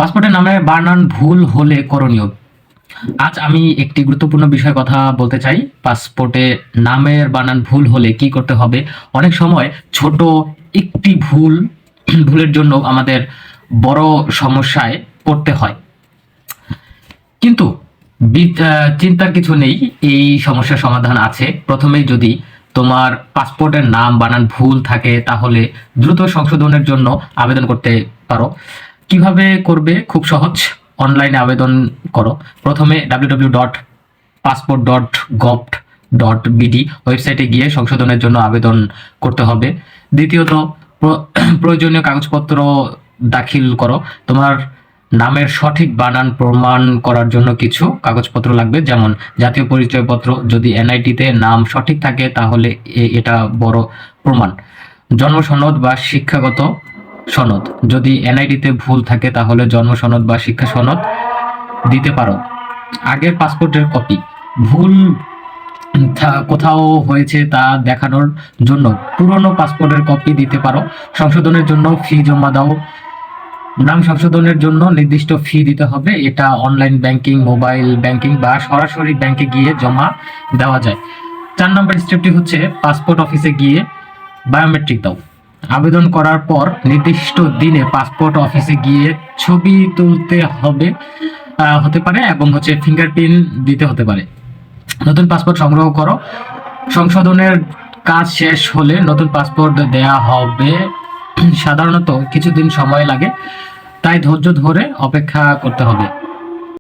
পাসপোর্টের নামে বানান ভুল হলে করণীয়। আজ আমি একটি গুরুত্বপূর্ণ বিষয় কথা বলতে চাই। পাসপোর্টে নামের বানান ভুল হলে কি করতে হবে। অনেক সময় ছোট একটি ভুলের জন্য আমাদের বড় সমস্যায় পড়তে হয়, কিন্তু চিন্তার কিছু নেই, এই সমস্যার সমাধান আছে। প্রথমেই যদি তোমার পাসপোর্টের নাম বানান ভুল থাকে তাহলে দ্রুত সংশোধনের জন্য আবেদন করতে পারো। কিভাবে করবে? খুব সহজ, অনলাইনে আবেদন করো। প্রথমে www.passport.gov.bd ওয়েবসাইটে গিয়ে সংশোধনের জন্য আবেদন করতে হবে। দ্বিতীয়ত, প্রয়োজনীয় কাগজপত্র দাখিল করো। তোমার নামের সঠিক বানান প্রমাণ করার জন্য কিছু কাগজপত্র লাগবে, যেমন জাতীয় পরিচয়পত্র। যদি এনআইডিতে নাম সঠিক থাকে তাহলে এটা বড় প্রমাণ। জন্ম সনদ বা শিক্ষাগত সনদ। যদি এনআইডিতে ভুল থাকে তাহলে জন্ম সনদ বা শিক্ষা সনদ দিতে পারো। আগের পাসপোর্টের কপি। ভুল কোথাও হয়েছে তা দেখানোর জন্য পুরনো পাসপোর্টের কপি দিতে পারো। সংশোধনের জন্য ফি জমা দাও। নাম সংশোধনের জন্য নির্দিষ্ট ফি দিতে হবে। এটা অনলাইন ব্যাংকিং, মোবাইল ব্যাংকিং বা সরাসরি ব্যাংকে গিয়ে জমা দেওয়া যায়। 4 নম্বর স্টেপটি হচ্ছে পাসপোর্ট অফিসে গিয়ে বায়োমেট্রিক দাও। আবেদন করার পর নির্দিষ্ট দিনে পাসপোর্ট অফিসে গিয়ে ছবি তুলতে হতে পারে এবং ফিঙ্গারপ্রিন্ট দিতে হতে পারে। নতুন পাসপোর্ট সংগ্রহ করো। সংশোধনের কাজ শেষ হলে নতুন পাসপোর্ট দেয়া হবে। সাধারণত কিছুদিন সময় লাগে, তাই ধৈর্য ধরে অপেক্ষা করতে হবে।